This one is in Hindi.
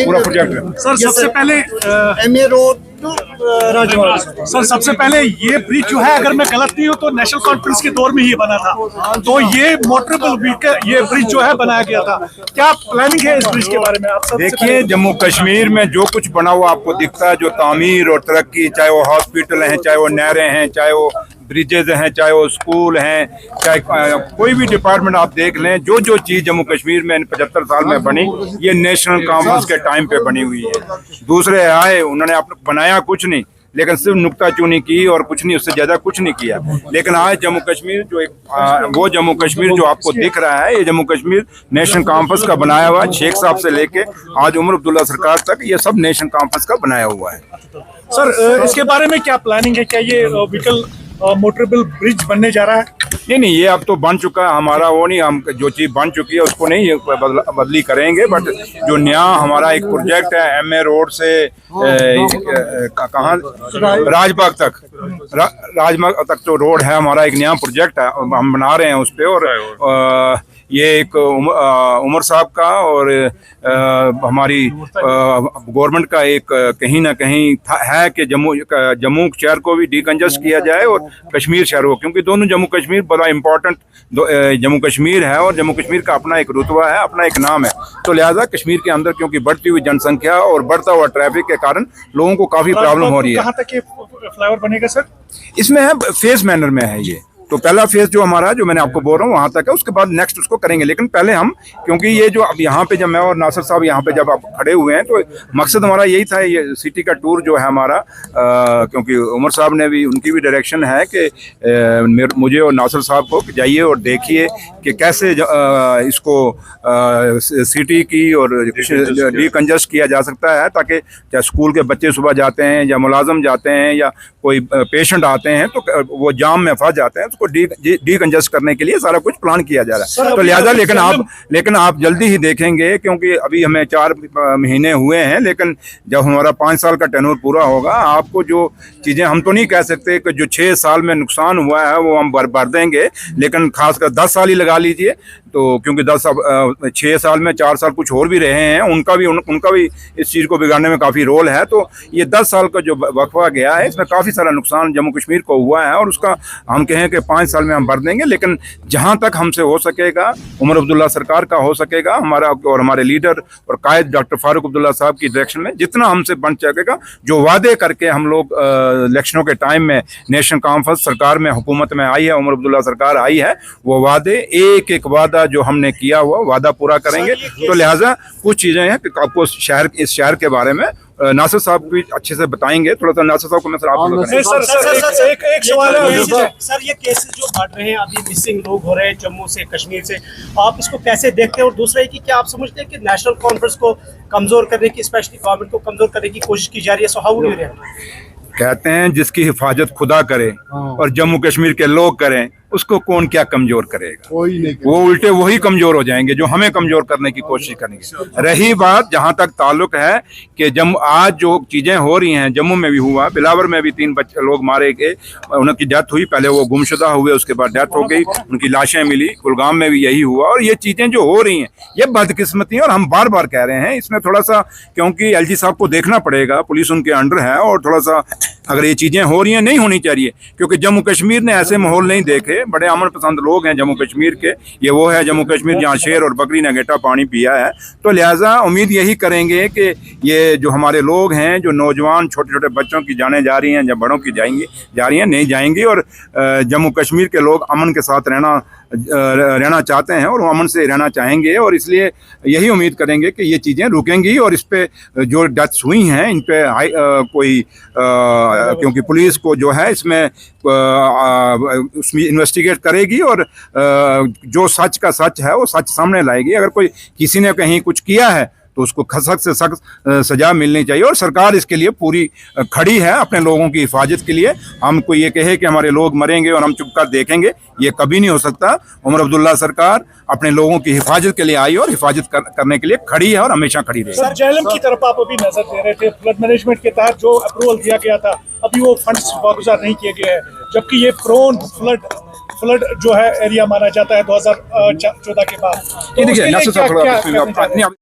पूरा प्रोजेक्ट सर सबसे पहले MA रोड सर सबसे पहले ये ब्रिज जो है, अगर मैं गलत नहीं हूँ तो नेशनल कॉन्फ्रेंस के दौर में ही बना था, तो ये मोटरेबल ये ब्रिज जो है बनाया गया था। क्या प्लानिंग है इस ब्रिज के बारे में आप सब? देखिए, जम्मू कश्मीर में जो कुछ बना हुआ आपको दिखता है, जो तामीर और तरक्की, चाहे वो हॉस्पिटल हैं, चाहे वो नहरें हैं, चाहे वो ब्रिजेज हैं, चाहे वो स्कूल हैं, चाहे कोई भी डिपार्टमेंट आप देख लें, जो जो चीज़ जम्मू कश्मीर में 75 साल में बनी, ये नेशनल कॉन्फ्रेंस के टाइम पे बनी हुई है। दूसरे आए, उन्होंने बनाया कुछ नहीं, लेकिन सिर्फ नुक्ताचीनी की और कुछ नहीं, उससे ज़्यादा कुछ नहीं किया। लेकिन आज जम्मू कश्मीर जो वो जम्मू कश्मीर जो आपको दिख रहा है, ये जम्मू कश्मीर नेशनल कॉन्फ्रेंस का बनाया हुआ, शेख साहब से लेके आज उमर अब्दुल्ला सरकार तक, ये सब नेशनल कॉन्फ्रेंस का बनाया हुआ है। सर इसके बारे में क्या प्लानिंग है? क्या ये व्हीकल मोटरेबल ब्रिज बनने जा रहा है? नहीं, ये अब तो बन चुका है, हमारा वो नहीं, हम जो चीज़ बन चुकी है उसको नहीं बदली करेंगे। बट जो नया हमारा एक प्रोजेक्ट है MA रोड से कहाँ राजबाग तक जो रोड है, हमारा एक नया प्रोजेक्ट है, हम बना रहे हैं उस पर। और ये एक उमर साहब का और हमारी गवर्नमेंट का एक कहीं ना कहीं है कि जम्मू शहर को भी डिकंजस्ट किया जाए और कश्मीर शहर को, क्योंकि दोनों जम्मू कश्मीर बड़ा इम्पोर्टेंट जम्मू कश्मीर है और जम्मू कश्मीर का अपना एक रुतबा है, अपना एक नाम है। तो लिहाजा कश्मीर के अंदर क्योंकि बढ़ती हुई जनसंख्या और बढ़ता हुआ ट्रैफिक के कारण लोगों को काफ़ी प्रॉब्लम हो रही है। कहाँ तक ये फ्लाईओवर बनेगा सर? इसमें है फेज मैनर में है ये, तो पहला फेज जो हमारा, जो मैंने आपको बोल रहा हूँ, वहाँ तक है, उसके बाद नेक्स्ट उसको करेंगे। लेकिन पहले हम, क्योंकि ये जो अब यहाँ पे जब मैं और नासिर साहब यहाँ पे जब आप खड़े हुए हैं, तो मकसद हमारा यही था, ये सिटी का टूर जो है हमारा, क्योंकि उमर साहब ने भी, उनकी भी डायरेक्शन है कि मुझे और नासिर साहब को जाइए और देखिए कि कैसे इसको सिटी की और डिकंजस्ट किया जा सकता है, ताकि चाहे स्कूल के बच्चे सुबह जाते हैं या मुलाजम जाते हैं या कोई पेशेंट आते हैं तो वो जाम में फंस जाते हैं, उसको डिकंजस्ट करने के लिए सारा कुछ प्लान किया जा रहा है। तो लिहाजा लेकिन आप जल्दी ही देखेंगे, क्योंकि अभी हमें 4 महीने हुए हैं, लेकिन जब हमारा 5 साल का टेन्योर पूरा होगा, आपको जो चीज़ें, हम तो नहीं कह सकते कि जो 6 साल में नुकसान हुआ है वो हम भर देंगे, लेकिन खासकर 10 साल ही लगा लीजिए, तो क्योंकि 6 साल में 4 साल कुछ और भी रहे हैं, उनका भी इस चीज़ को बिगाड़ने में काफ़ी रोल है। तो ये 10 साल का जो वक्फा गया है, इसमें काफ़ी सारा नुकसान जम्मू कश्मीर को हुआ है और उसका हम कहें कि 5 साल में हम भर देंगे। लेकिन जहाँ तक हमसे हो सकेगा, उमर अब्दुल्ला सरकार का हो सकेगा, हमारा और हमारे लीडर और कायद डॉक्टर फारूक अब्दुल्ला साहब की डायरेक्शन में जितना हमसे बन सकेगा, जो वादे करके हम लोग इलेक्शनों के टाइम में नेशनल कॉन्फ्रेंस सरकार में, हुकूमत में आई है, उमर अब्दुल्ला सरकार आई है, वो वादे एक एक वादा जो हमने किया हुआ वादा पूरा करेंगे। तो लिहाजा कुछ चीज़ें हैं कि आपको इस शहर के बारे में नासिर साहब भी अच्छे से बताएंगे। थोड़ा सा नासिर साहब को मैं सर एक सवाल है सर, ये केसेस जो बढ़ रहे हैं, अभी मिसिंग लोग हो रहे हैं जम्मू से, कश्मीर से, आप इसको कैसे देखते हैं? और दूसरा है कि क्या आप समझते हैं कि नेशनल कॉन्फ्रेंस को कमजोर करने की, स्पेशली गवर्नमेंट को कमजोर करने की कोशिश की जा रही है? So how do you react? कहते हैं जिसकी हिफाजत खुदा करे और जम्मू कश्मीर के लोग करें, उसको कौन क्या कमजोर करेगा? वो उल्टे वही कमजोर हो जाएंगे जो हमें कमजोर करने की कोशिश करेंगे। रही बात जहां तक ताल्लुक है कि आज जो चीजें हो रही हैं, जम्मू में भी हुआ, बिलावर में भी 3 लोग मारे गए, उनकी डेथ हुई, पहले वो गुमशुदा हुए, उसके बाद डेथ हो गई, उनकी लाशें मिली, कुलगाम में भी यही हुआ। और ये चीजें जो हो रही हैं, ये बदकिस्मती है और हम बार बार कह रहे हैं, इसमें थोड़ा सा, क्योंकि LG साहब को देखना पड़ेगा, पुलिस उनके अंडर है, और थोड़ा सा अगर ये चीजें हो रही हैं, नहीं होनी चाहिए, क्योंकि जम्मू कश्मीर ने ऐसे माहौल नहीं देखे। बड़े अमन पसंद लोग हैं जम्मू कश्मीर के, ये वो है जम्मू कश्मीर जहाँ शेर और बकरी ने गेटा पानी पिया है। तो लिहाजा उम्मीद यही करेंगे कि ये जो हमारे लोग हैं, जो नौजवान छोटे छोटे बच्चों की जानें जा रही हैं, जब बड़ों की जा रही हैं, नहीं जाएंगी, और जम्मू कश्मीर के लोग अमन के साथ रहना चाहते हैं और वो अमन से रहना चाहेंगे, और इसलिए यही उम्मीद करेंगे कि ये चीज़ें रुकेंगी। और इस पे जो डेथ्स हुई हैं, इन पे कोई क्योंकि पुलिस को जो है इसमें उसमें इन्वेस्टिगेट करेगी और जो सच का सच है वो सच सामने लाएगी। अगर कोई किसी ने कहीं कुछ किया है तो उसको सख्त से सख्त सजा मिलनी चाहिए, और सरकार इसके लिए पूरी खड़ी है अपने लोगों की हिफाजत के लिए। हमको ये कहे कि हमारे लोग मरेंगे और हम चुप कर देखेंगे, ये कभी नहीं हो सकता। उमर अब्दुल्ला सरकार अपने लोगों की हिफाजत के लिए आई और हिफाजत करने के लिए खड़ी है और हमेशा खड़ी रहेगी। सर, JLM की तरफ आप अभी नजर दे रहे थे, फ्लड मैनेजमेंट के तहत जो अप्रूवल दिया गया था, अभी वो फंड्स वागुजार नहीं किए गए हैं, जबकि ये प्रोन फ्लड फ्लड जो है एरिया माना जाता है 2014 के बाद। तो ये देखिए उसके लिए नासिर साहब क्या- क्या थोड़ा करना चाह रहे हैं? नहीं,